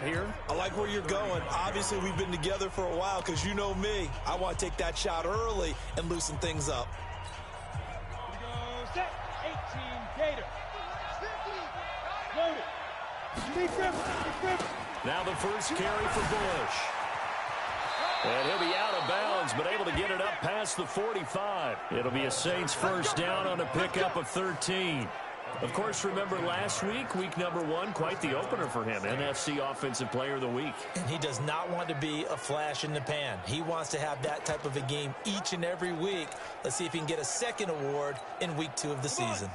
here? I like where you're going. Obviously, we've been together for a while because you know me. I want to take that shot early and loosen things up. Here we go, set, 18, Gator. Loaded. Now the first carry for Bush. And he'll be out of bounds, but able to get it up past the 45. It'll be a Saints first down on a pickup of 13. Of course, remember last week, week number 1, quite the opener for him. NFC Offensive Player of the Week. And he does not want to be a flash in the pan. He wants to have that type of a game each and every week. Let's see if he can get a second award in week 2 of the season.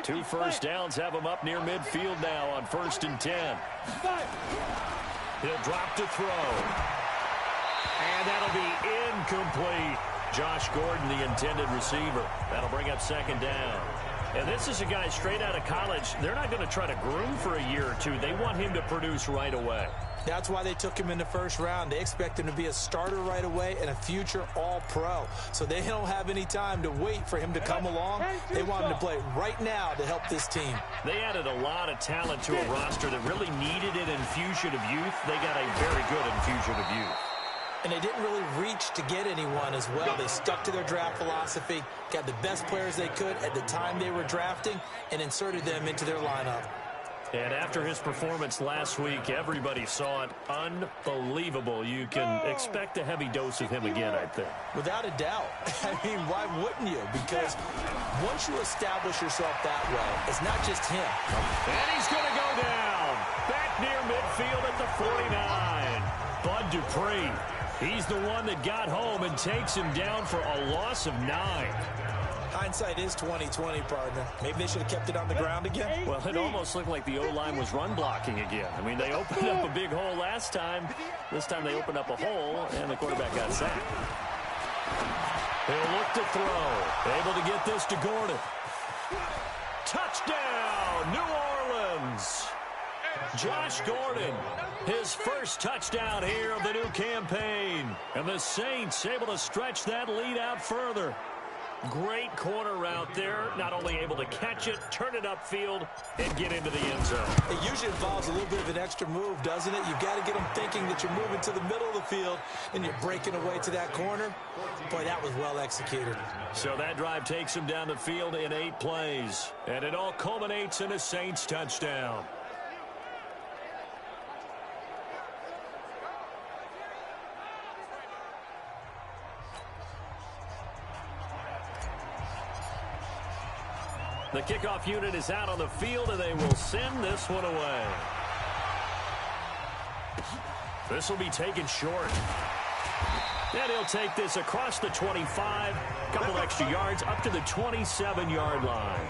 2 first downs have him up near midfield now on 1st and 10. He'll drop to throw. And that'll be incomplete. Josh Gordon, the intended receiver. That'll bring up 2nd down. And this is a guy straight out of college. They're not going to try to groom for a year or two. They want him to produce right away. That's why they took him in the first round. They expect him to be a starter right away and a future all-pro. So they don't have any time to wait for him to come along. They want him to play right now to help this team. They added a lot of talent to a roster that really needed an infusion of youth. They got a very good infusion of youth. And they didn't really reach to get anyone as well. They stuck to their draft philosophy, got the best players they could at the time they were drafting, and inserted them into their lineup. And after his performance last week, everybody saw it. Unbelievable. You can expect a heavy dose of him again, I think. Without a doubt. I mean, why wouldn't you? Because once you establish yourself that way, it's not just him. And he's going to go down. Back near midfield at the 49. Bud Dupree. He's the one that got home and takes him down for a loss of 9. Hindsight is 20/20, partner. Maybe they should have kept it on the ground again. Well, it almost looked like the O-line was run blocking again. I mean, they opened up a big hole last time. This time they opened up a hole, and the quarterback got sacked. He'll look to throw. Able to get this to Gordon. Touchdown, New Orleans. Josh Gordon, his first touchdown here of the new campaign. And the Saints able to stretch that lead out further. Great corner route there. Not only able to catch it, turn it upfield, and get into the end zone. It usually involves a little bit of an extra move, doesn't it? You've got to get them thinking that you're moving to the middle of the field and you're breaking away to that corner. Boy, that was well executed. So that drive takes him down the field in 8 plays. And it all culminates in a Saints touchdown. The kickoff unit is out on the field, and they will send this one away. This will be taken short. And he'll take this across the 25, a couple extra yards, up to the 27-yard line.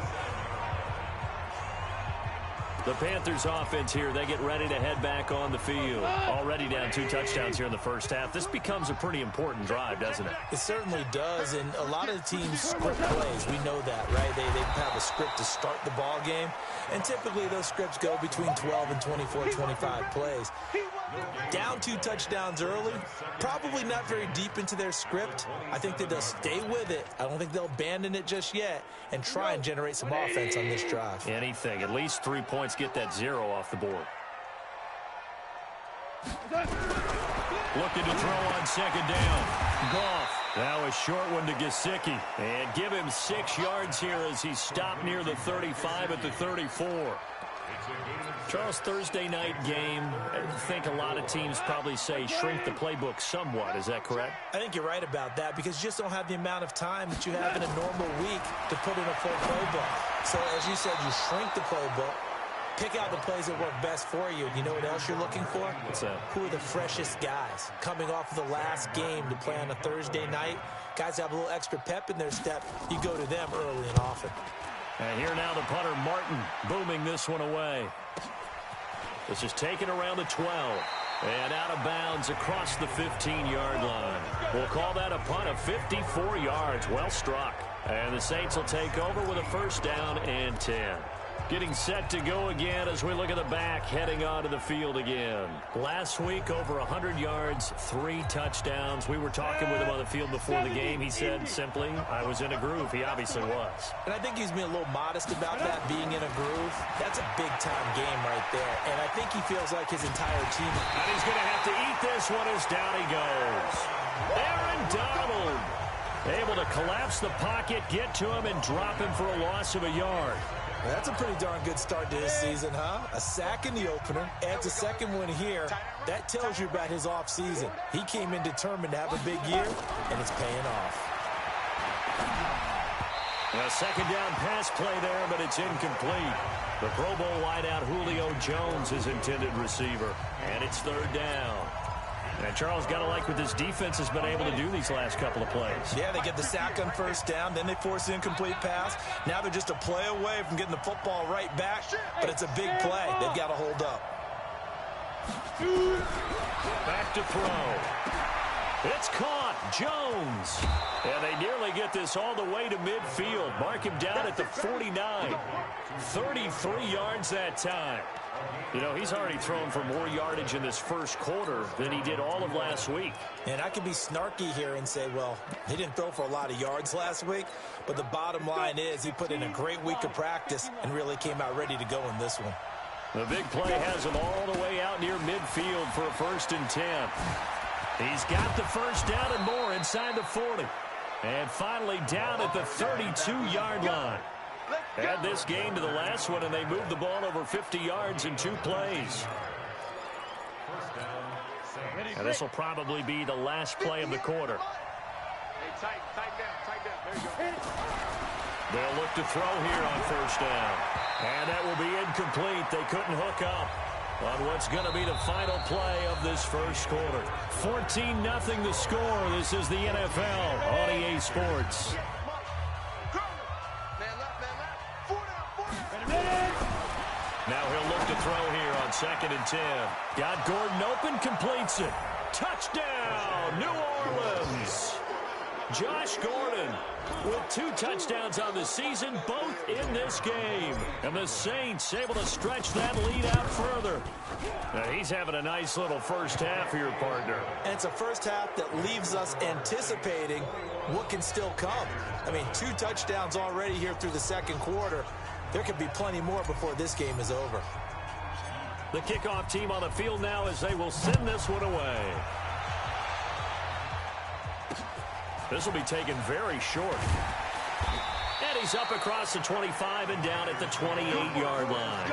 The Panthers offense here, they get ready to head back on the field. Already down 2 touchdowns here in the first half. This becomes a pretty important drive, doesn't it? It certainly does, and a lot of the teams script plays. We know that, right? They have a script to start the ball game, and typically those scripts go between 12 and 24, 25 plays. Down 2 touchdowns early, probably not very deep into their script. I think that they'll stay with it. I don't think they'll abandon it just yet and try and generate some offense on this drive. Anything, at least 3 points, get that 0 off the board. Looking to throw on 2nd down. Goff. Now a short one to Gesicki. And give him 6 yards here as he stopped near the 35 at the 34. Charles, Thursday night game, I think a lot of teams probably say shrink the playbook somewhat. Is that correct? I think you're right about that because you just don't have the amount of time that you have in a normal week to put in a full playbook. So as you said, you shrink the playbook, pick out the plays that work best for you. You know what else you're looking for? What's that? Who are the freshest guys coming off of the last game to play on a Thursday night? Guys have a little extra pep in their step. You go to them early and often. And here now the punter, Martin, booming this one away. This is taken around the 12. And out of bounds across the 15-yard line. We'll call that a punt of 54 yards. Well struck. And the Saints will take over with a first down and 10. Getting set to go again as we look at the back heading onto the field again. Last week, over 100 yards, 3 touchdowns. We were talking with him on the field before the game. He said simply, I was in a groove. He obviously was. And I think he's being a little modest about that, being in a groove. That's a big-time game right there. And I think he feels like his entire team. And he's going to have to eat this one as down he goes. Aaron Donald able to collapse the pocket, get to him, and drop him for a loss of a yard. That's a pretty darn good start to this season, huh? A sack in the opener, adds a second one here. That tells you about his offseason. He came in determined to have a big year, and it's paying off. A second down pass play there, but it's incomplete. The Pro Bowl wideout Julio Jones is intended receiver, and it's third down. And Charles, got to like what this defense has been able to do these last couple of plays. Yeah, they get the sack on first down, then they force the incomplete pass. Now they're just a play away from getting the football right back, but it's a big play. They've got to hold up. Back to throw. It's caught. Jones. And they nearly get this all the way to midfield. Mark him down at the 49. 33 yards that time. You know, he's already thrown for more yardage in this first quarter than he did all of last week. And I could be snarky here and say, well, he didn't throw for a lot of yards last week, but the bottom line is he put in a great week of practice and really came out ready to go in this one. The big play has him all the way out near midfield for a 1st and 10. He's got the first down and more inside the 40. And finally down at the 32-yard line. Add this game to the last one, and they moved the ball over 50 yards in 2 plays. And this will probably be the last play of the quarter. They'll look to throw here on first down. And that will be incomplete. They couldn't hook up on what's going to be the final play of this first quarter. 14-0 the score. This is the NFL on EA Sports. Now he'll look to throw here on 2nd and 10. Got Gordon open, completes it. Touchdown, New Orleans. Josh Gordon with 2 touchdowns on the season, both in this game. And the Saints able to stretch that lead out further. Now he's having a nice little first half here, partner. And it's a first half that leaves us anticipating what can still come. I mean, 2 touchdowns already here through the second quarter. There could be plenty more before this game is over. The kickoff team on the field now as they will send this one away. This will be taken very short. And he's up across the 25 and down at the 28-yard line.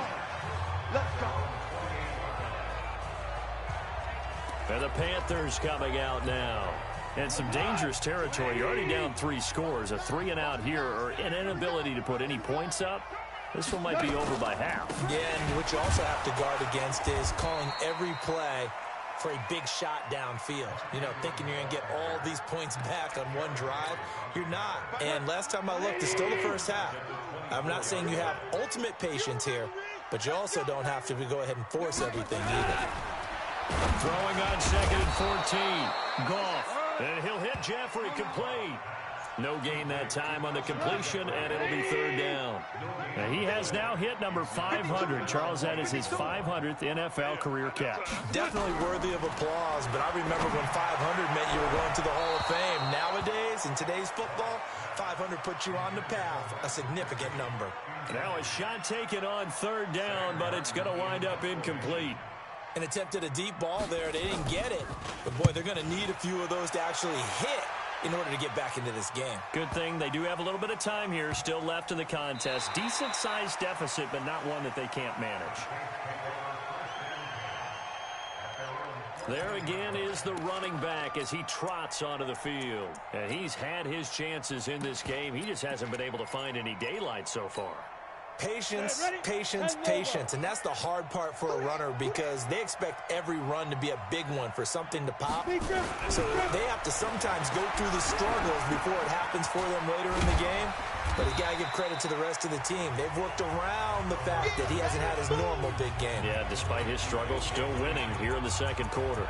And the Panthers coming out now. And some dangerous territory. You're already down 3 scores. A 3-and-out here, or an inability to put any points up. This one might be over by half. Yeah, and what you also have to guard against is calling every play for a big shot downfield. You know, thinking you're going to get all these points back on one drive. You're not. And last time I looked, it's still the first half. I'm not saying you have ultimate patience here, but you also don't have to go ahead and force everything either. Throwing on 2nd and 14. Goff. And he'll hit Jeffrey, complete. No gain that time on the completion, and it'll be 3rd down. Now he has now hit number 500. Charles, that is his 500th NFL career catch. Definitely worthy of applause, but I remember when 500 meant you were going to the Hall of Fame. Nowadays, in today's football, 500 puts you on the path, a significant number. Now a shot taken on 3rd down, but it's going to wind up incomplete. And attempted a deep ball there. They didn't get it. But, boy, they're going to need a few of those to actually hit in order to get back into this game. Good thing they do have a little bit of time here still left in the contest. Decent-sized deficit, but not one that they can't manage. There again is the running back as he trots onto the field. And he's had his chances in this game. He just hasn't been able to find any daylight so far. Patience, patience, patience. And that's the hard part for a runner because they expect every run to be a big one for something to pop. So they have to sometimes go through the struggles before it happens for them later in the game. But you got to give credit to the rest of the team. They've worked around the fact that he hasn't had his normal big game. Yeah, despite his struggles, still winning here in the second quarter.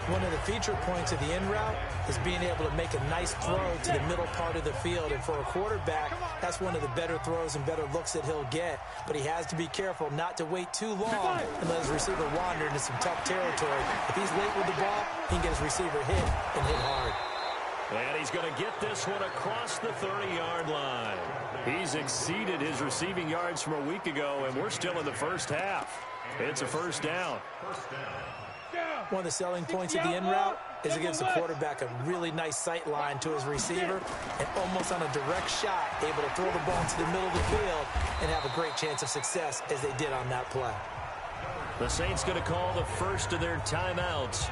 One of the feature points of the in route is being able to make a nice throw to the middle part of the field. And for a quarterback, that's one of the better throws and better looks that he'll get. But he has to be careful not to wait too long and let his receiver wander into some tough territory. If he's late with the ball, he can get his receiver hit and hit hard. And he's going to get this one across the 30-yard line. He's exceeded his receiving yards from a week ago, and we're still in the first half. It's a first down. One of the selling points of the in route is it gives the quarterback a really nice sight line to his receiver and almost on a direct shot able to throw the ball into the middle of the field and have a great chance of success as they did on that play. The Saints going to call the first of their timeouts.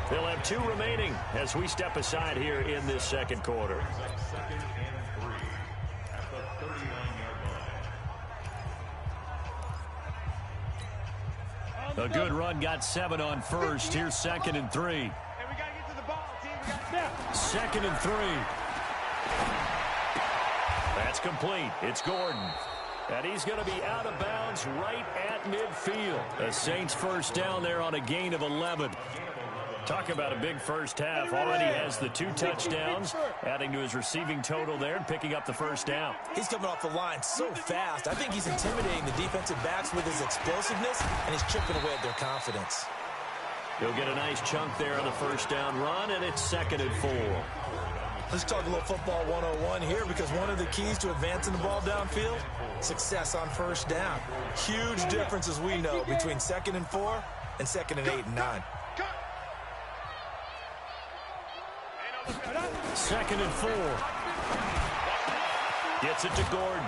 They'll have 2 remaining as we step aside here in this second quarter. A good run got 7 on first. Here's 2nd and 3. And we got to get to the ball, team. We got to snap. 2nd and 3. That's complete. It's Gordon. And he's going to be out of bounds right at midfield. The Saints first down there on a gain of 11. Talk about a big first half. Already has the 2 touchdowns, adding to his receiving total there and picking up the first down. He's coming off the line so fast. I think he's intimidating the defensive backs with his explosiveness, and he's chipping away at their confidence. He'll get a nice chunk there on the first down run, and it's 2nd and 4. Let's talk a little football 101 here, because one of the keys to advancing the ball downfield, success on first down. Huge difference, as we know, between 2nd and 4 and 2nd and 8 and 9. 2nd and 4. Gets it to Gordon.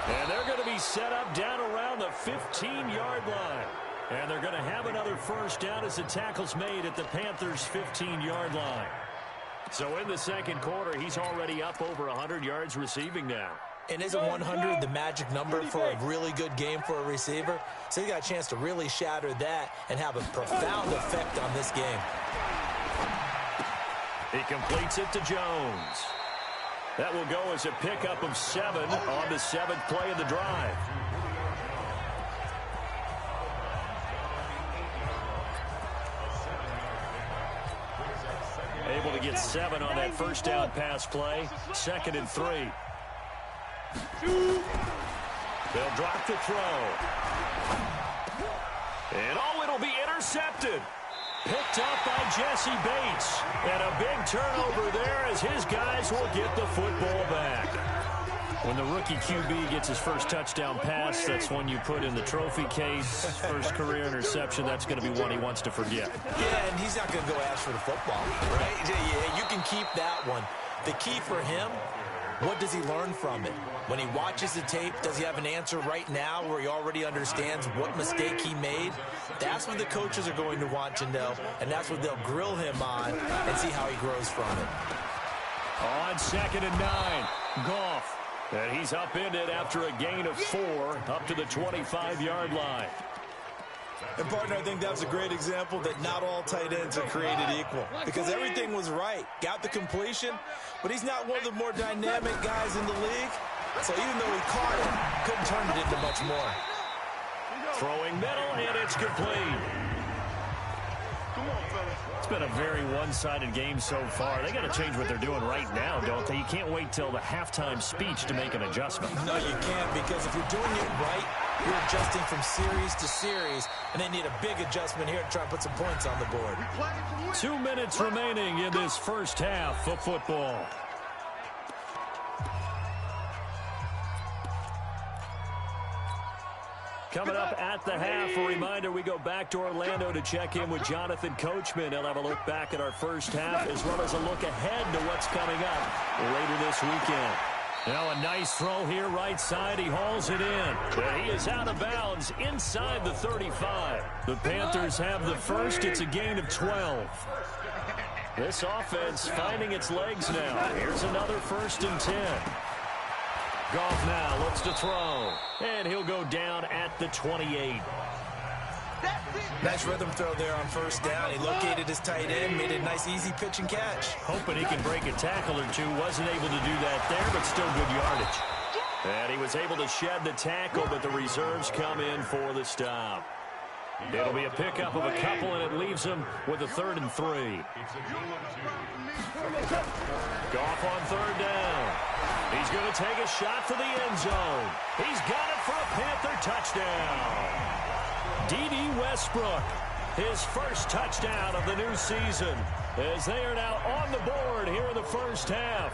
And they're going to be set up down around the 15-yard line. And they're going to have another first down as the tackle's made at the Panthers' 15-yard line. So in the second quarter, he's already up over 100 yards receiving now. And isn't 100 the magic number for a really good game for a receiver? So he got a chance to really shatter that and have a profound effect on this game. He completes it to Jones. That will go as a pickup of 7 on the 7th play of the drive. Able to get 7 on that first down pass play. 2nd and 3. They'll drop the throw. And it'll be intercepted. Picked up by Jesse Bates. And a big turnover there as his guys will get the football back. When the rookie QB gets his first touchdown pass, that's one you put in the trophy case. First career interception, that's going to be one he wants to forget. Yeah, and he's not going to go ask for the football, right? Yeah, you can keep that one. The key for him, what does he learn from it? When he watches the tape, does he have an answer right now where he already understands what mistake he made? That's what the coaches are going to want to know, and that's what they'll grill him on and see how he grows from it. On 2nd and 9, Goff. And he's upended after a gain of 4 up to the 25-yard line. And, partner, I think that was a great example that not all tight ends are created equal, because everything was right. Got the completion, but he's not one of the more dynamic guys in the league. So even though he caught it, couldn't turn it into much more. Throwing middle, and it's complete. It's been a very one-sided game so far. They got to change what they're doing right now, don't they? You can't wait till the halftime speech to make an adjustment. No, you can't, because if you're doing it right, you're adjusting from series to series, and they need a big adjustment here to try and put some points on the board. 2 minutes remaining in this first half of football. Coming up at the half, a reminder, we go back to Orlando to check in with Jonathan Coachman. He'll have a look back at our first half as well as a look ahead to what's coming up later this weekend. Now a nice throw here right side. He hauls it in. But he is out of bounds inside the 35. The Panthers have the first. It's a gain of 12. This offense finding its legs now. Here's another 1st and 10. Goff now looks to throw, and he'll go down at the 28. Nice rhythm throw there on first down. He located his tight end, made a nice easy pitch and catch. Hoping he can break a tackle or two. Wasn't able to do that there, but still good yardage. And he was able to shed the tackle, but the reserves come in for the stop. It'll be a pickup of a couple, and it leaves leaves him with a 3rd and 3. Goff on 3rd down. He's going to take a shot for the end zone. He's got it for a Panther touchdown. D.D. Westbrook, his first touchdown of the new season, as they are now on the board here in the first half.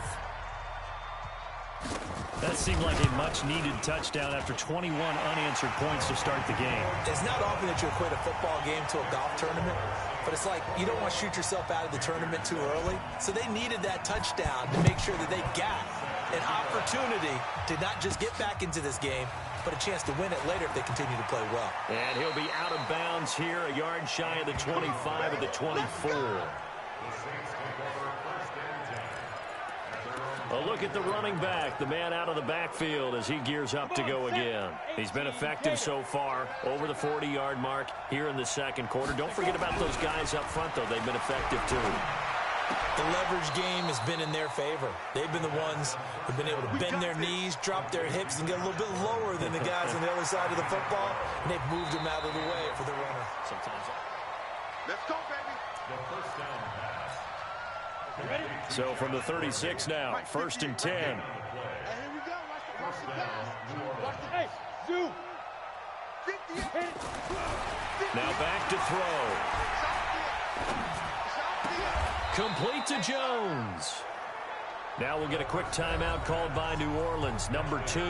That seemed like a much-needed touchdown after 21 unanswered points to start the game. It's not often that you equate a football game to a golf tournament, but it's like you don't want to shoot yourself out of the tournament too early. So they needed that touchdown to make sure that they got an opportunity to not just get back into this game, but a chance to win it later if they continue to play well. And he'll be out of bounds here, a yard shy of the 25 of the 24. A look at the running back, the man out of the backfield as he gears up to go again. He's been effective so far, over the 40-yard mark here in the second quarter. Don't forget about those guys up front, though. They've been effective, too. The leverage game has been in their favor. They've been the ones who've been able to bend their knees, drop their hips, and get a little bit lower than the guys on the other side of the football, and they've moved them out of the way for the runner. Sometimes. Let's go, baby. The first down pass. So from the 36 now, 1st and 10. Here we go. Watch the pass. Watch the pass. Zoom. Now back to throw. Complete to Jones. Now we'll get a quick timeout called by New Orleans, number 2.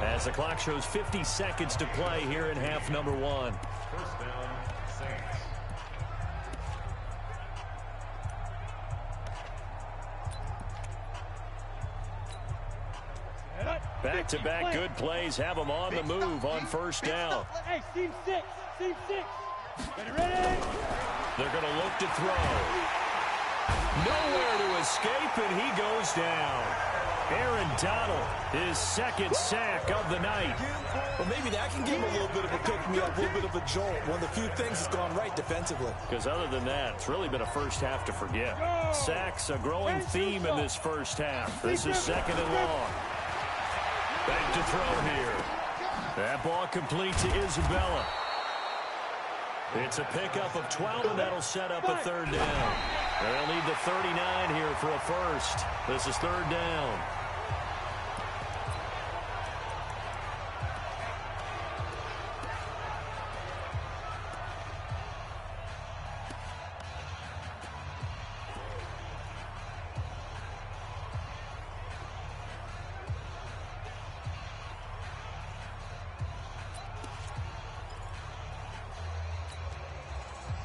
As the clock shows 50 seconds to play here in half number 1. First down, Saints. Back-to-back good plays have them on the move on first down. Hey, team 6. Team 6. Ready? They're going to look to throw. Nowhere to escape, and he goes down. Aaron Donald, his second sack of the night. Well, maybe that can give him a little bit of a pick-me-up, a little bit of a jolt. One of the few things that's gone right defensively. Because other than that, it's really been a first half to forget. Sacks, a growing theme in this first half. This is 2nd and long. Back to throw here. That ball complete to Isabella. It's a pickup of 12, and that'll set up a 3rd down. They'll need the 39 here for a first. This is 3rd down.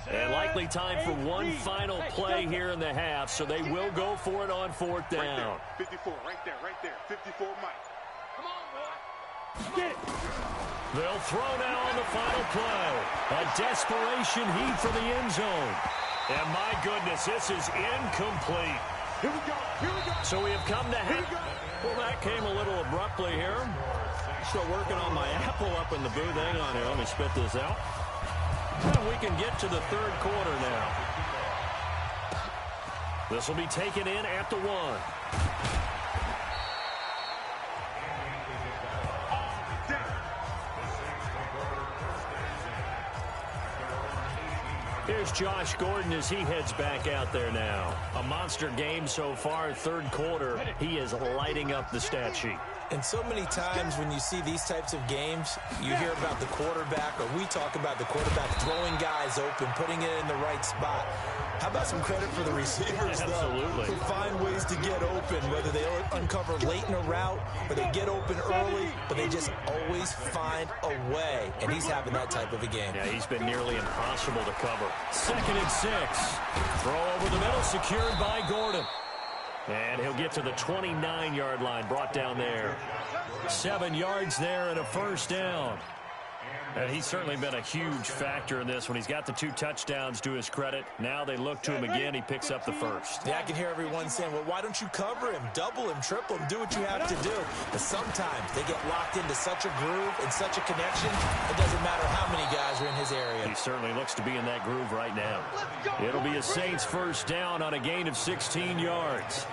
And likely time for one final play here in the half, so they will go for it on 4th down. 54, right there. 54, Mike. Come on, boy. Get it. They'll throw now on the final play. A desperation heave for the end zone. And my goodness, this is incomplete. Here we go. So we have come to half. Well, that came a little abruptly here. Still working on my apple up in the booth. Hang on here. Let me spit this out. Well, we can get to the 3rd quarter now. This will be taken in at the 1. Here's Josh Gordon as he heads back out there now. A monster game so far, 3rd quarter. He is lighting up the stat sheet. And so many times when you see these types of games, you hear about the quarterback, or we talk about the quarterback throwing guys open, putting it in the right spot. How about some credit for the receivers, Absolutely. though, who find ways to get open, whether they uncover late in a route or they get open early, but they just always find a way. And he's having that type of a game. Yeah, he's been nearly impossible to cover. 2nd and 6. Throw over the middle, secured by Gordon. And he'll get to the 29-yard line, brought down there. 7 yards there and a first down. And he's certainly been a huge factor in this when he's got the 2 touchdowns to his credit. Now they look to him again. He picks up the first. Yeah, I can hear everyone saying, well, why don't you cover him, double him, triple him, do what you have to do. But sometimes they get locked into such a groove and such a connection, it doesn't matter how many guys are in his area. He certainly looks to be in that groove right now. It'll be a Saints first down on a gain of 16 yards.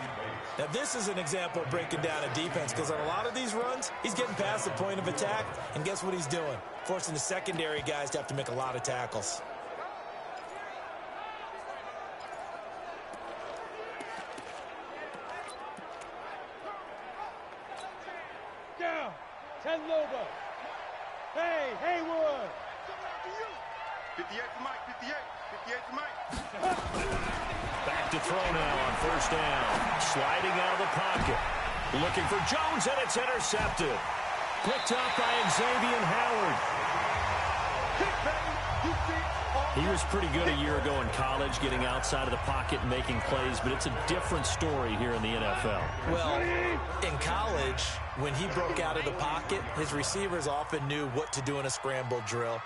Now, this is an example of breaking down a defense, because on a lot of these runs, he's getting past the point of attack, and guess what he's doing? Forcing the secondary guys to have to make a lot of tackles. 10 Lobo. Hey, Haywood. 58 to Mike, 58. 58 to Mike. Back to throw now on first down. Sliding out of the pocket. Looking for Jones, and it's intercepted. Picked up by Xavier Howard. He was pretty good a year ago in college, getting outside of the pocket and making plays, but it's a different story here in the NFL. Well, in college, when he broke out of the pocket, his receivers often knew what to do in a scramble drill,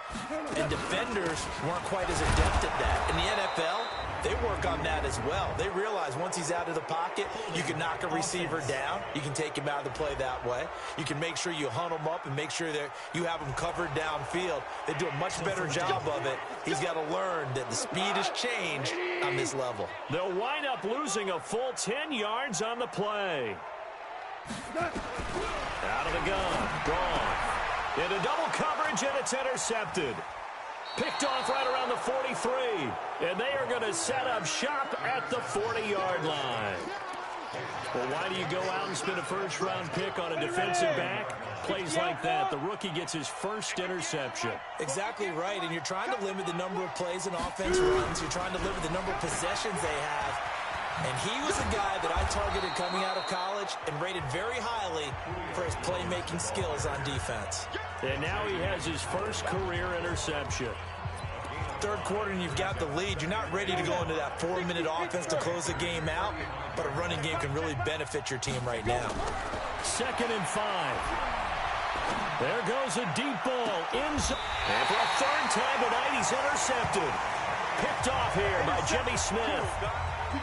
and defenders weren't quite as adept at that. In the NFL, they work on that as well. They realize once he's out of the pocket, you can knock a receiver down. You can take him out of the play that way. You can make sure you hunt him up and make sure that you have him covered downfield. They do a much better job of it. He's got to learn that the speed has changed on this level. They'll wind up losing a full 10 yards on the play. Out of the gun. Gone. Into double coverage, and it's intercepted. Picked off right around the 43. And they are going to set up shop at the 40-yard line. Well, why do you go out and spend a first-round pick on a defensive back? Plays like that, the rookie gets his first interception. Exactly right, and you're trying to limit the number of plays an offense runs. You're trying to limit the number of possessions they have. And he was a guy that I targeted coming out of college and rated very highly for his playmaking skills on defense. And now he has his first career interception. Third quarter and you've got the lead. You're not ready to go into that 4-minute offense to close the game out, but a running game can really benefit your team right now. 2nd and 5. There goes a deep ball in zone. And for a third time tonight, he's intercepted. Picked off here by Jimmy Smith.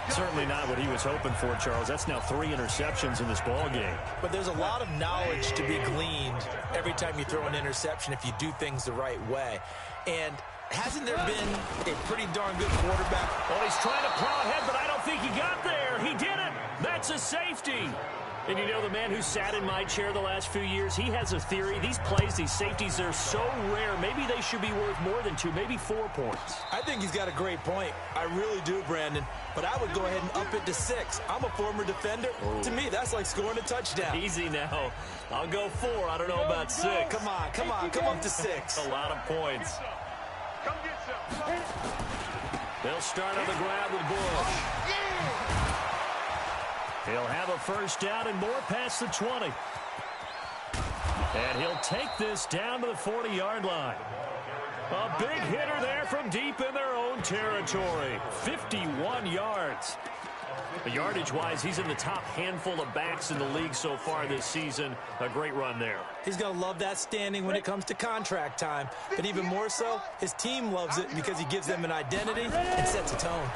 Certainly not what he was hoping for, Charles. That's now 3 interceptions in this ball game. But there's a lot of knowledge to be gleaned every time you throw an interception if you do things the right way. And hasn't there been a pretty darn good quarterback? Well, he's trying to plow ahead, but I don't think he got there. He did it. That's a safety. And you know, the man who sat in my chair the last few years, he has a theory. These plays, these safeties, they're so rare. Maybe they should be worth more than 2, maybe 4 points. I think he's got a great point. I really do, Brandon. But I would go ahead and up it to 6. I'm a former defender. Oh. To me, that's like scoring a touchdown. Easy now. I'll go 4. I don't know about 6. Come on. Come up to 6. A lot of points. Come get some. They'll start on the grab with Bush. He'll have a first down and more past the 20. And he'll take this down to the 40-yard line. A big hitter there from deep in their own territory. 51 yards. Yardage-wise, he's in the top handful of backs in the league so far this season. A great run there. He's going to love that standing when it comes to contract time. But even more so, his team loves it because he gives them an identity and sets a tone.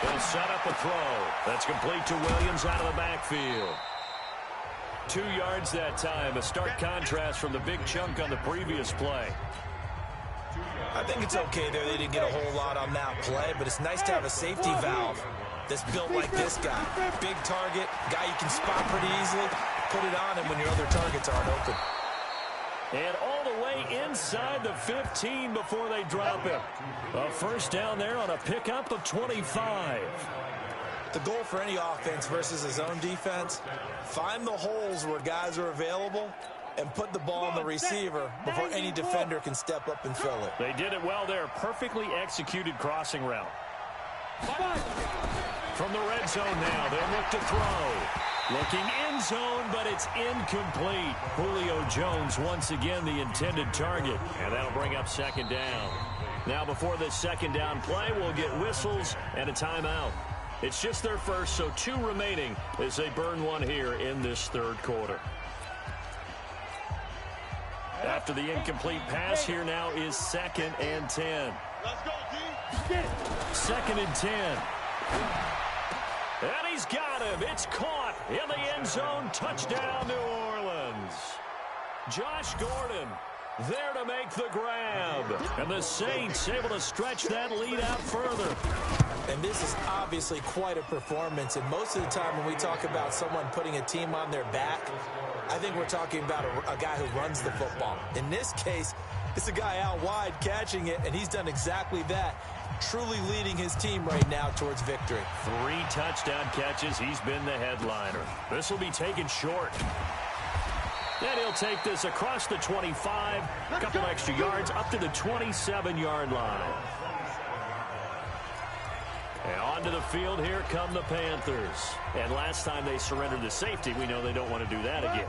He'll set up a throw. That's complete to Williams out of the backfield. 2 yards that time. A stark contrast from the big chunk on the previous play. I think it's okay there. They didn't get a whole lot on that play, but it's nice to have a safety valve that's built like this guy. Big target, guy you can spot pretty easily. Put it on him when your other targets aren't open. And all the way inside the 15 before they drop him. A first down there on a pickup of 25. The goal for any offense versus his own defense, find the holes where guys are available and put the ball on the receiver before any defender can step up and fill it. They did it well there. Perfectly executed crossing route. From the red zone now, they'll look to throw. Looking end zone, but it's incomplete. Julio Jones once again the intended target, and that'll bring up 2nd down. Now before this 2nd down play, we'll get whistles and a timeout. It's just their first, so 2 remaining as they burn one here in this 3rd quarter. After the incomplete pass, here now is 2nd and 10. Let's go, D. 2nd and 10. And he's got him. It's caught in the end zone. Touchdown, New Orleans. Josh Gordon there to make the grab. And the Saints able to stretch that lead out further. And this is obviously quite a performance. And most of the time when we talk about someone putting a team on their back, I think we're talking about a guy who runs the football. In this case, it's a guy out wide catching it, and he's done exactly that. Truly leading his team right now towards victory. 3 touchdown catches. He's been the headliner. This will be taken short. And he'll take this across the 25, a couple extra yards, up to the 27-yard line. And onto the field, here come the Panthers. And last time they surrendered the safety, we know they don't want to do that again.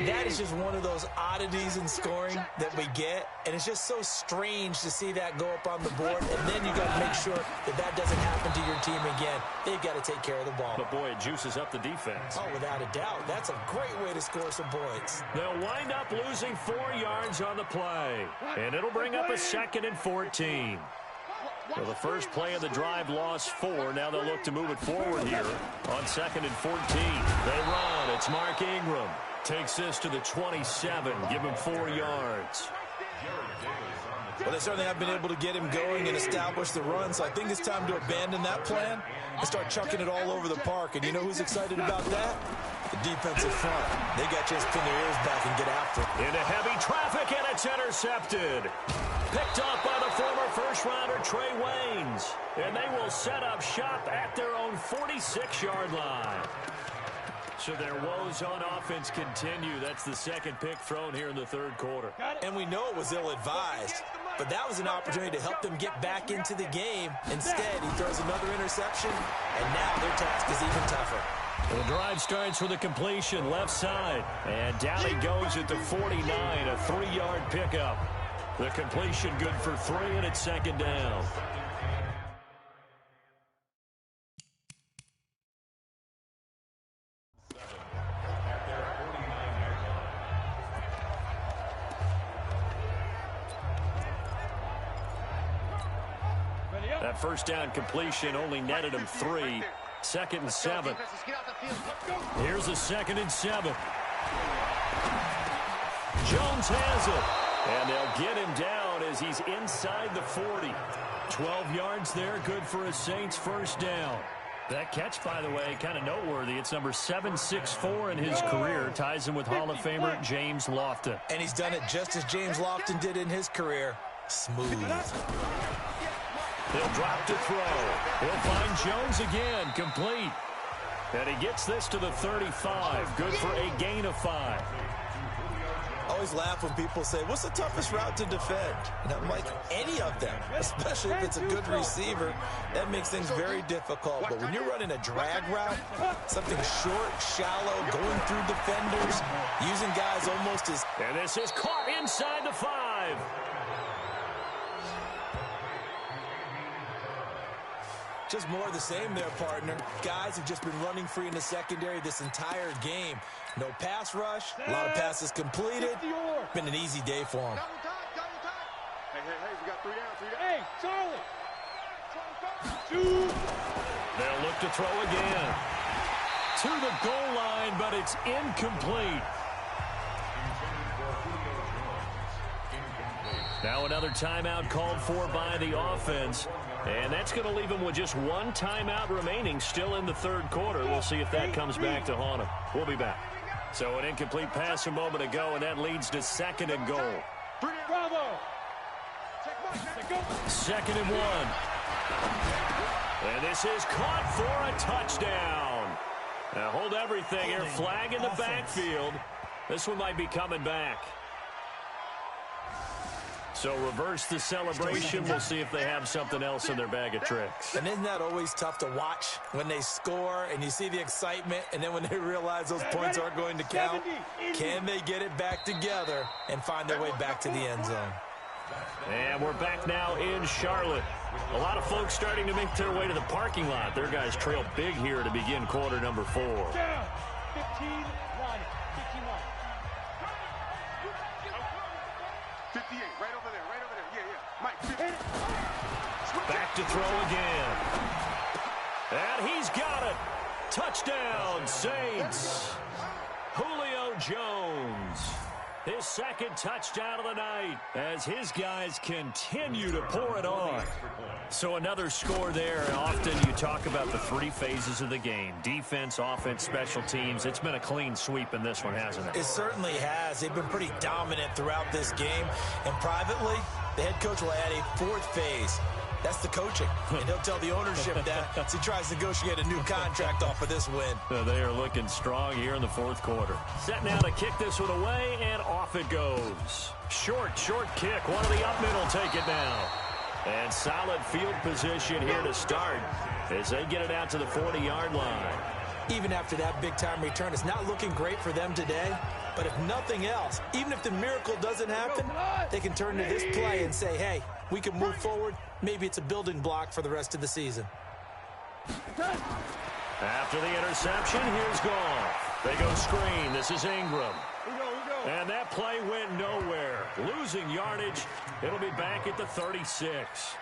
That is just one of those oddities in scoring that we get, and it's just so strange to see that go up on the board, and then you got to make sure that that doesn't happen to your team again. They've got to take care of the ball. But, boy, it juices up the defense. Oh, without a doubt. That's a great way to score some points. They'll wind up losing 4 yards on the play, and it'll bring up a 2nd and 14. So the first play of the drive lost 4. Now they'll look to move it forward here on 2nd and 14. They run. It's Mark Ingram. Takes this to the 27. Give him 4 yards. Well, they certainly have been able to get him going and establish the run, so I think it's time to abandon that plan and start chucking it all over the park. And you know who's excited about that? The defensive front. They got to just pin their ears back and get after it. Into heavy traffic, and it's intercepted. Picked up by the former first-rounder Trey Waynes. And they will set up shop at their own 46-yard line. So their woes on offense continue. That's the 2nd pick thrown here in the 3rd quarter. And we know it was ill-advised, but that was an opportunity to help them get back into the game. Instead, he throws another interception, and now their task is even tougher. The drive starts with a completion left side, and down he goes at the 49, a 3-yard pickup. The completion good for 3, and it's 2nd down. That first down completion only netted him 3. 2nd and 7. Here's a 2nd and 7. Jones has it. And they'll get him down as he's inside the 40. 12 yards there, good for a Saints first down. That catch, by the way, kind of noteworthy. It's number 764 in his career. Ties him with Hall of Famer James Lofton. And he's done it just as James Lofton did in his career. Smooth. He'll drop to throw. He'll find Jones again, complete. And he gets this to the 35. Good for a gain of 5. I always laugh when people say, what's the toughest route to defend? And I'm like, any of them, especially if it's a good receiver. That makes things very difficult. But when you're running a drag route, something short, shallow, going through defenders, using guys almost as... And this is caught inside the 5. Just more of the same there, partner. Guys have just been running free in the secondary this entire game. No pass rush, a lot of passes completed. Been an easy day for them. Hey, we got 3 down. Hey, Charlie. They'll look to throw again. To the goal line, but it's incomplete. Now another timeout called for by the offense. And that's going to leave him with just 1 timeout remaining still in the 3rd quarter. We'll see if that comes back to haunt him. We'll be back. So an incomplete pass a moment ago, and that leads to 2nd and goal. Bravo. 2nd and 1. And this is caught for a touchdown. Now hold everything here. Flag in the backfield. This one might be coming back. So reverse the celebration. We'll see if they have something else in their bag of tricks. And isn't that always tough to watch when they score and you see the excitement, and then when they realize those points aren't going to count? Can they get it back together and find their way back to the end zone? And we're back now in Charlotte. A lot of folks starting to make their way to the parking lot. Their guys trail big here to begin quarter number 4. Down. 15, 58, right over there. Yeah. Mike, 50. Back to throw again. And he's got it. Touchdown, Saints. Julio Jones. His 2nd touchdown of the night as his guys continue to pour it on. So another score there. Often you talk about the 3 phases of the game. Defense, offense, special teams. It's been a clean sweep in this one, hasn't it? It certainly has. They've been pretty dominant throughout this game. And privately, The head coach will add a fourth phase. That's the coaching. And he'll tell the ownership that as he tries to negotiate a new contract off of this win. They are looking strong here in the fourth quarter. Set now to kick this one away, and off it goes. Short kick. One of the up mid will take it now. And solid field position here to start as they get it out to the 40-yard line. Even after that big-time return, it's not looking great for them today. But if nothing else, even if the miracle doesn't happen, they can turn to this play and say, hey, we can move forward. Maybe it's a building block for the rest of the season. After the interception, here's Goff. They go screen. This is Ingram. And that play went nowhere. Losing yardage. It'll be back at the 36.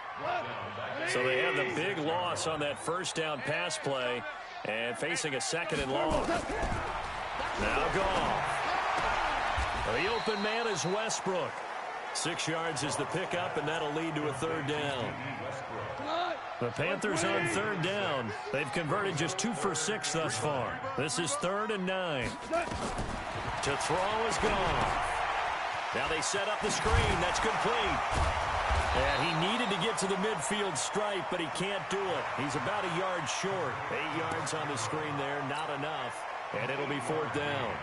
So they have the big loss on that first down pass play and facing a second and long. Now Goff. The open man is Westbrook. 6 yards is the pickup, and that'll lead to a third down. The Panthers on third down. They've converted just 2 for 6 thus far. This is 3rd and 9. To throw is Goff. Now they set up the screen. That's complete. And he needed to get to the midfield stripe, but he can't do it. He's about a yard short. 8 yards on the screen there, not enough. And it'll be 4th down.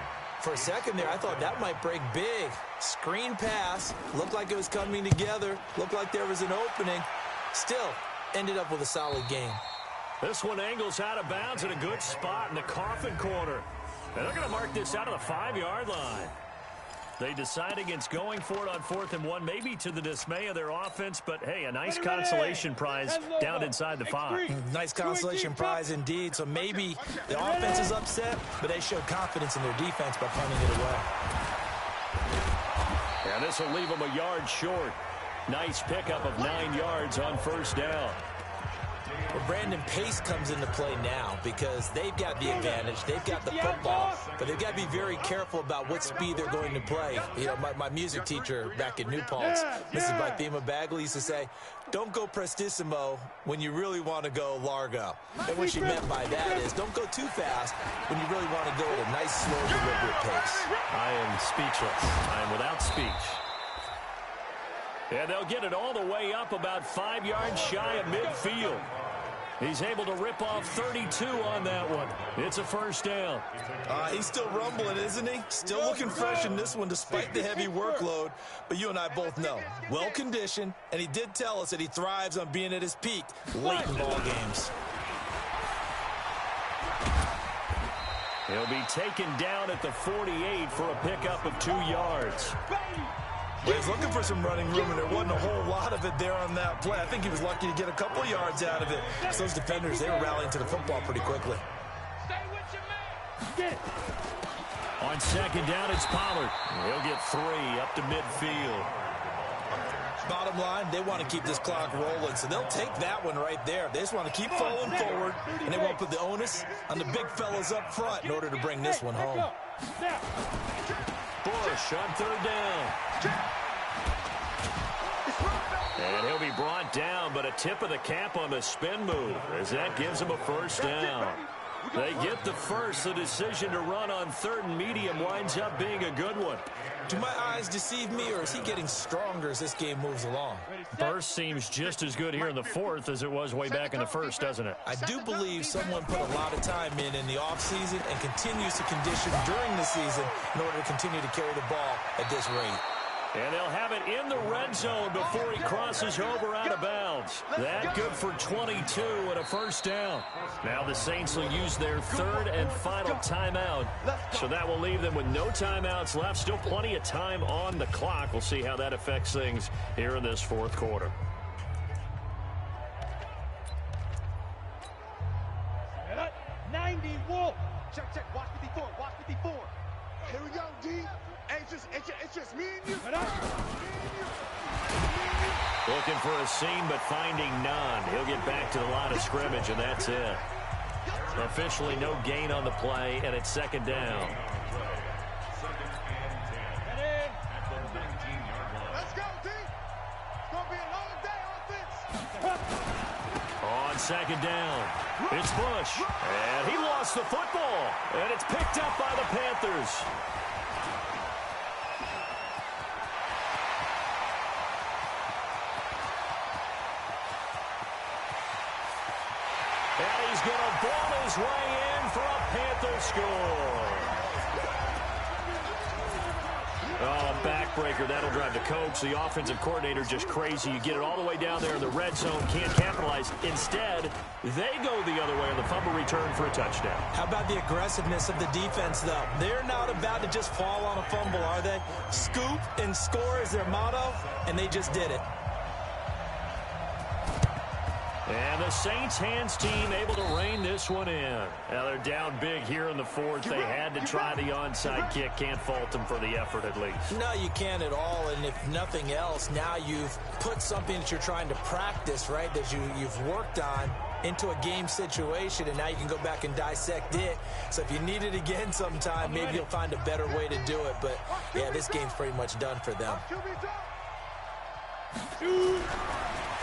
For a second there, I thought that might break big. Screen pass. Looked like it was coming together. Looked like there was an opening. Still, ended up with a solid game. This one angles out of bounds in a good spot in the coffin corner. And they're going to mark this out of the 5-yard line. They decide against going for it on 4th and 1, maybe to the dismay of their offense, but hey, a nice consolation prize down inside the 5. Nice consolation prize indeed. So maybe the offense is upset, but they showed confidence in their defense by punting it away. And this will leave them a yard short. Nice pickup of 9 yards on first down. Well, Brandon, pace comes into play now because they've got the advantage. They've got the football, but they've got to be very careful about what speed they're going to play. You know, my music teacher back in New Paltz, Mrs. Bythema Bagley, used to say, don't go prestissimo when you really want to go largo. And what she meant by that is don't go too fast when you really want to go at a nice, slow, deliberate pace. I am speechless. I am without speech. And they'll get it all the way up about 5 yards shy of midfield. He's able to rip off 32 on that one. It's a first down. He's still rumbling, isn't he? Still looking fresh in this one despite the heavy workload. But you and I both know, well-conditioned, and he did tell us that he thrives on being at his peak late in ball games. He'll be taken down at the 48 for a pickup of 2 yards. Well, he's looking for some running room, and there wasn't a whole lot of it there on that play. I think he was lucky to get a couple of yards out of it. So those defenders, they were rallying to the football pretty quickly. On second down, it's Pollard. He'll get 3 up to midfield. Bottom line, they want to keep this clock rolling, so they'll take that one right there. They just want to keep falling forward, and they won't put the onus on the big fellas up front in order to bring this one home. Bush on third down. And he'll be brought down, but a tip of the cap on the spin move as that gives him a first down. They get the first. The decision to run on 3rd and medium winds up being a good one. Do my eyes deceive me, or is he getting stronger as this game moves along? Burst seems just as good here in the 4th as it was way back in the 1st, doesn't it? I do believe someone put a lot of time in the offseason and continues to condition during the season in order to continue to carry the ball at this rate. And they'll have it in the red zone before he crosses over out of bounds. That good for 22 and a first down. Now the Saints will use their 3rd and final timeout. So that will leave them with no timeouts left. Still plenty of time on the clock. We'll see how that affects things here in this 4th quarter. Check. Watch 54. Here we go, D. Hey, it's just me and you. Looking for a seam, but finding none. He'll get back to the line of scrimmage, and that's it. Officially no gain on the play, and it's second down. Let's go, D. It's going to be a long day on this. On second down, it's Bush. And he lost the football, and it's picked up by the Panthers. going to ball his way in for a Panther score. Oh, backbreaker. That'll drive the coach, the offensive coordinator, just crazy. You get it all the way down there in the red zone, can't capitalize. Instead, they go the other way on the fumble return for a touchdown. How about the aggressiveness of the defense, though? They're not about to just fall on a fumble, are they? Scoop and score is their motto, and they just did it. And the Saints hands team able to rein this one in. Now they're down big here in the fourth. They had to try the onside kick. Can't fault them for the effort at least. No, you can't at all. And if nothing else, now you've put something that you're trying to practice, right, that you've worked on into a game situation, and now you can go back and dissect it. So if you need it again sometime, maybe you'll find a better way to do it. But, yeah, this game's pretty much done for them.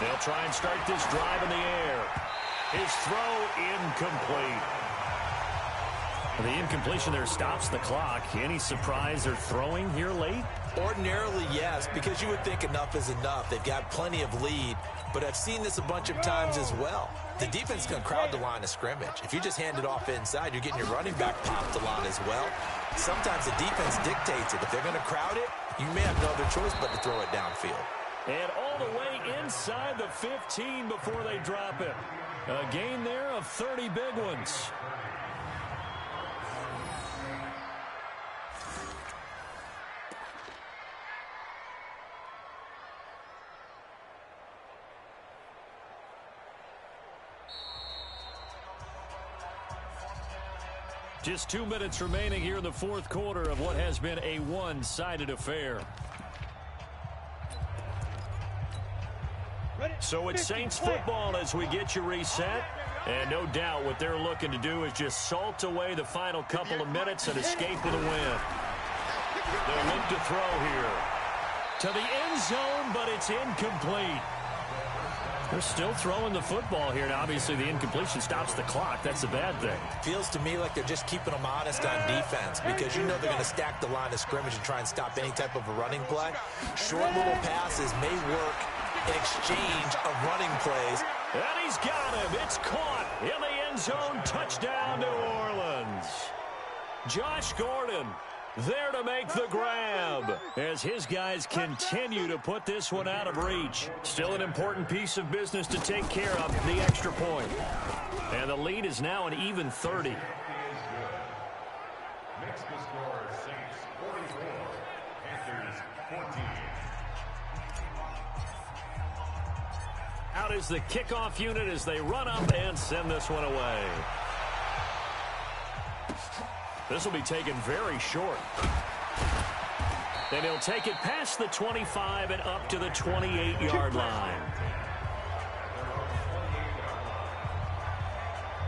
They'll try and start this drive in the air. His throw incomplete. The incompletion there stops the clock. Any surprise they're throwing here late? Ordinarily, yes, because you would think enough is enough. They've got plenty of lead, but I've seen this a bunch of times as well. The defense can crowd the line of scrimmage. If you just hand it off inside, you're getting your running back popped a lot as well. Sometimes the defense dictates it. If they're going to crowd it, you may have no other choice but to throw it downfield. And all the way inside the 15 before they drop it. A gain there of 30 big ones. Just 2 minutes remaining here in the fourth quarter of what has been a one-sided affair. So it's Saints football as we get you reset. And no doubt what they're looking to do is just salt away the final couple of minutes and escape with a win. They'll look to throw here. To the end zone, but it's incomplete. They're still throwing the football here. Now, obviously, the incompletion stops the clock. That's a bad thing. Feels to me like they're just keeping them honest on defense because you know they're going to stack the line of scrimmage and try and stop any type of a running play. Short little passes may work in exchange of running plays. And he's got him. It's caught in the end zone. Touchdown, New Orleans. Josh Gordon there to make the grab as his guys continue to put this one out of reach. Still an important piece of business to take care of, the extra point. And the lead is now an even 30. Next to score, Saints 44, Panthers 14. Out is the kickoff unit as they run up and send this one away. This will be taken very short. Then he'll take it past the 25 and up to the 28-yard line.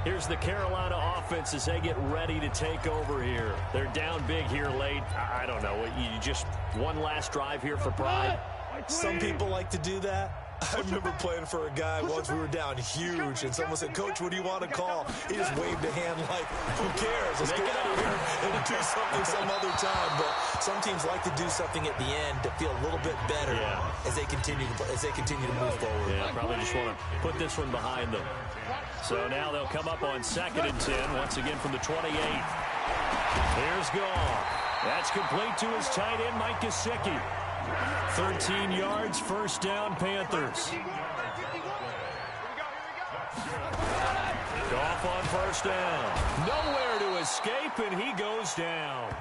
Here's the Carolina offense as they get ready to take over here. They're down big here late. I don't know. You just one last drive here for pride? Some people like to do that. I remember playing for a guy once. We were down huge, and someone said, "Coach, what do you want to call?" He just waved a hand like, "Who cares? Let's get out of here and do something some other time." But some teams like to do something at the end to feel a little bit better as they continue to move forward. Yeah, probably just want to put this one behind them. So now they'll come up on 2nd and 10 once again from the 28. Here's Goff. That's complete to his tight end, Mike Gesicki. 13 yards, first down, Panthers. Goff on first down. Nowhere to escape, and he goes down.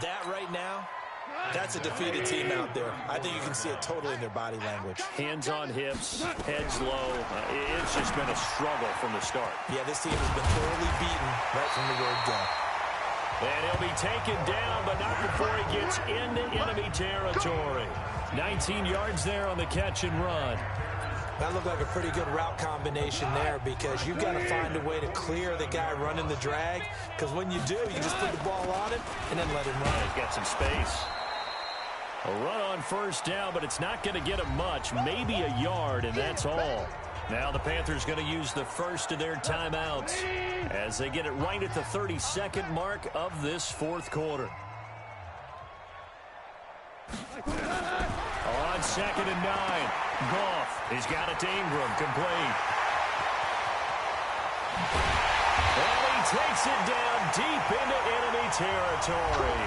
That right now, that's a defeated team out there. I think you can see it totally in their body language. Hands on hips, heads low. It's just been a struggle from the start. Yeah, this team has been thoroughly beaten right from the word go. And he'll be taken down, but not before he gets into enemy territory. 19 yards there on the catch and run. That looked like a pretty good route combination there because you've got to find a way to clear the guy running the drag, because when you do, you just put the ball on him and then let him run. He's got some space. A run on first down, but it's not going to get him much, maybe a yard, and that's all. Now the Panthers going to use the first of their timeouts as they get it right at the 32nd mark of this fourth quarter. On 2nd and 9. Goff, he's got it to Ingram, complete. And he takes it down deep into enemy territory.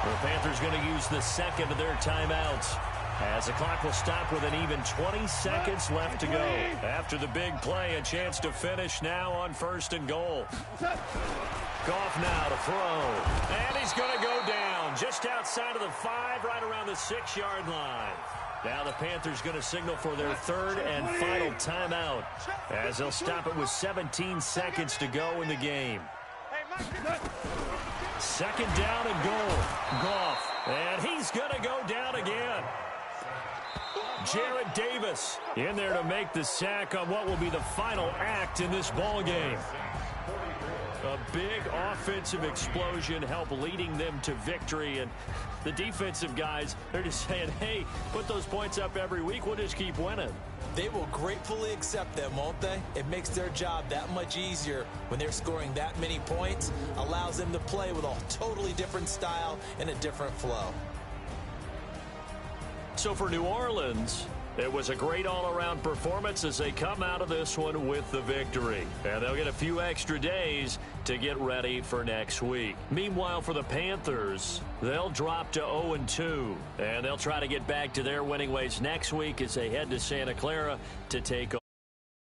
The Panthers going to use the second of their timeouts, as the clock will stop with an even 20 seconds left to go. After the big play, a chance to finish now on 1st and goal. Goff now to throw. And he's going to go down just outside of the 5, right around the 6-yard line. Now the Panthers going to signal for their 3rd and final timeout, as they'll stop it with 17 seconds to go in the game. 2nd down and goal. Goff. And he's going to go down again. Jared Davis in there to make the sack on what will be the final act in this ball game. A big offensive explosion helped leading them to victory, and the defensive guys, they're just saying, hey, put those points up every week, we'll just keep winning. They will gratefully accept them, won't they? It makes their job that much easier when they're scoring that many points, allows them to play with a totally different style and a different flow. So for New Orleans, it was a great all-around performance as they come out of this one with the victory. And they'll get a few extra days to get ready for next week. Meanwhile, for the Panthers, they'll drop to 0-2. And they'll try to get back to their winning ways next week as they head to Santa Clara to take